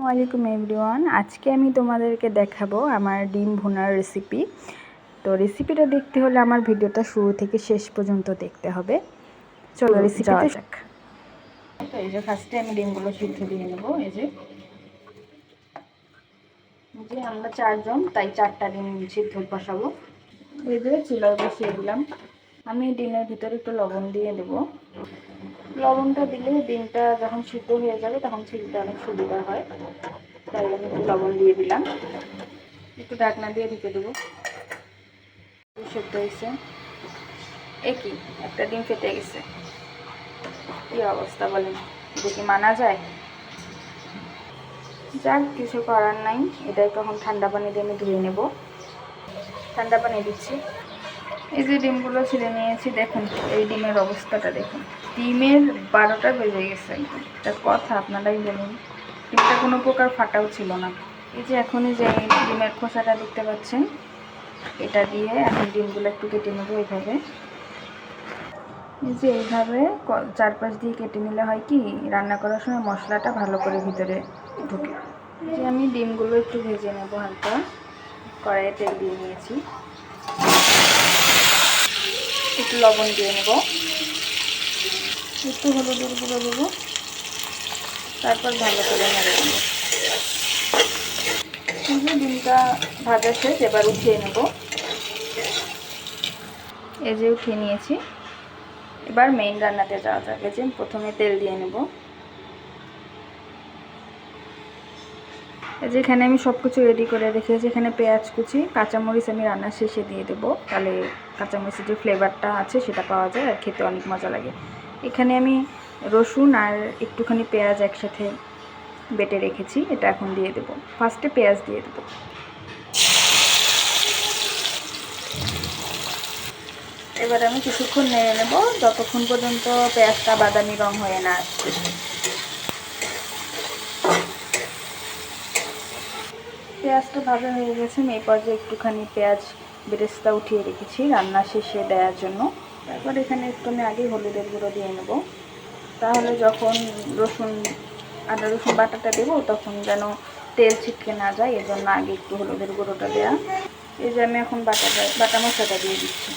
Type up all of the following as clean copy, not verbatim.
ওয়ালাইকুম এভরিওয়ান। আজকে আমি তোমাদেরকে দেখাবো আমার ডিম ভুনার রেসিপি। তো রেসিপিটা দেখতে হলে আমার ভিডিওটা শুরু থেকে শেষ পর্যন্ত দেখতে হবে। চলো রেসিপিতে যাক। তো এই যে ফার্স্টে আমি ডিমগুলো সিদ্ধ দিয়ে নেবো। এই যে আমরা 4 জন, তাই 4টা ডিম সিদ্ধ বসাবো। এই যে চুলায় বসিয়ে দিলাম। আমি ডিমের ভিতরে একটু লবণ দিয়ে দেবো। লবণটা দিলে ডিমটা যখন সিদ্ধ হয়ে যাবে তখন ছিলতে অনেক সুবিধা হয়, তাই আমি একটু লবণ দিয়ে দিলাম। একটু ঢাকনা দিয়ে ঢেকে দেবো। সেদ্ধ হয়েছে। একই একটা ডিম ফেটে গেছে। কি অবস্থা বলেন, দেখি মানা যায়? যাক, কিছু করার নাই। এটাই তখন ঠান্ডা পানি দিয়ে আমি ধুয়ে নেব। ঠান্ডা পানি দিচ্ছি। এই যে ডিমগুলো ছিঁড়ে নিয়েছি, দেখুন এই ডিমের অবস্থাটা দেখুন। ডিমের 12টা বেজে গেছে। এটা কথা, আপনারাই বলুন। ডিমটা কোনো প্রকার ফাটাও ছিল না। এই যে এখনই যে ডিমের খোসাটা দেখতে পাচ্ছেন, এটা দিয়ে এখন ডিমগুলো একটু কেটে নেবো এইভাবে। এই যে এইভাবে চারপাশ দিয়ে কেটে নিলে হয় কি, রান্না করার সময় মশলাটা ভালো করে ভিতরে ঢুকে। যে আমি ডিমগুলো একটু ভেজে নেব হালকা। কড়াইয়ে তেল দিয়ে নিয়েছি, একটু লবণ দিয়ে নেব, একটু হলুদের গুঁড়ো দেবো, তারপর ভালো করে নেড়ে নেব। ডিমটা ভাজা শেষ, এবার উঠিয়ে নেব। এই যে উঠিয়ে নিয়েছি। এবার মেইন রান্নাতে যাওয়া যাবে। যে প্রথমে তেল দিয়ে নেব। এই যে এখানে আমি সব কিছু রেডি করে রেখেছি। এখানে পেঁয়াজ কুচি, কাঁচামরিচ আমি রান্নার শেষে দিয়ে দেবো, তাহলে কাঁচামরিচের যে ফ্লেভারটা আছে সেটা পাওয়া যায় আর খেতে অনেক মজা লাগে। এখানে আমি রসুন আর একটুখানি পেঁয়াজ একসাথে বেটে রেখেছি, এটা এখন দিয়ে দেবো। ফার্স্টে পেঁয়াজ দিয়ে দেবো। এবার আমি কিছুক্ষণ নেড়ে নেব, যতক্ষণ পর্যন্ত পেঁয়াজটা বাদামি রং হয়ে না আসছে। পেঁয়াজটা ভাজা হয়ে গেছে। আমি এই পর্যায়ে একটুখানি পেঁয়াজ বেরেস্তা উঠিয়ে রেখেছি রান্না শেষে দেওয়ার জন্য। তারপর এখানে একটু আমি আগে হলুদের গুঁড়ো দিয়ে নেব, তাহলে যখন আদা রসুন বাটাটা দেবো তখন যেন তেল ছিটকে না যায়, এজন্য আগে একটু হলুদের গুঁড়োটা দেওয়া। এই যে আমি এখন বাটা মশলাটা দিয়ে দিচ্ছি।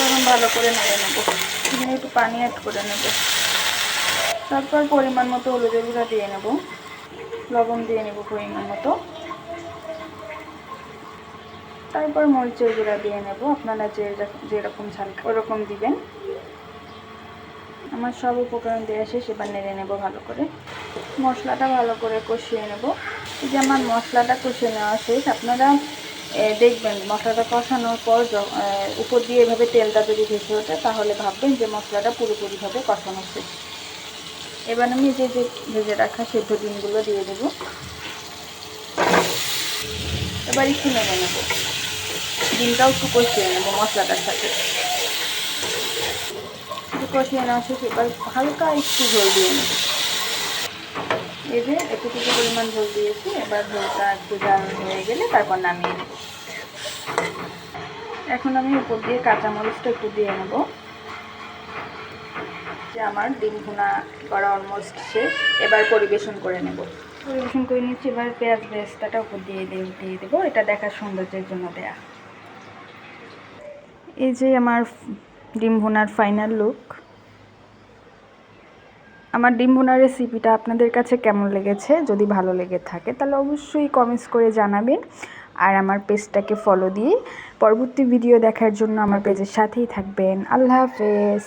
এখন ভালো করে নেড়ে নেবো। এখানে একটু পানি অ্যাড করে নেব। তারপর পরিমাণ মতো হলুদের গুঁড়া দিয়ে নেব, লবণ দিয়ে নেব পরিমাণ মতো, তারপর মরিচের গুঁড়া দিয়ে নেব। আপনারা যেরকম ঝাল ওরকম দিবেন। আমার সব উপকরণ দেওয়া শেষ, এবার নেড়ে নেব ভালো করে। মশলাটা ভালো করে কষিয়ে নেব। এই যে আমার মশলাটা কষিয়ে নেওয়া শেষ। আপনারা দেখবেন মশলাটা কষানোর পর উপর দিয়ে এভাবে তেলটা যদি ভেসে ওঠে, তাহলে ভাববেন যে মশলাটা পুরোপুরিভাবে কষানো শেষ। এবার আমি যে ভেজে রাখা সেদ্ধ ডিমগুলো দিয়ে দেব। এবার একটু নেড়ে নেব। ডিমটাও একটু কষিয়ে নেব মশলাটার সাথে। একটু কষিয়ে নেওয়া শেষ। এবার হালকা একটু ঝোল দিয়ে নেব। এই যে এতটুকু পরিমাণ ঝোল দিয়েছি। এবার ঝোলটা একটু জাল হয়ে গেলে তারপর নামিয়ে নেব। এখন আমি উপর দিয়ে কাঁচামরিচটা একটু দিয়ে নেব। যে আমার ডিম ভুনা করা অলমোস্ট শেষ। এবার পরিবেশন করে নেব। পরিবেশন করে নিচ্ছি। এবার পেঁয়াজ বেরেস্তাটা উপর দিয়ে দেবো। এটা দেখার সৌন্দর্যের জন্য দেয়া। এই যে আমার ডিম ভুনার ফাইনাল লুক। আমার ডিম ভুনার রেসিপিটা আপনাদের কাছে কেমন লেগেছে? যদি ভালো লেগে থাকে তাহলে অবশ্যই কমেন্টস করে জানাবেন। আর আমার পেজটাকে ফলো দিয়ে পরবর্তী ভিডিও দেখার জন্য আমার পেজের সাথেই থাকবেন। আল্লাহ হাফেজ।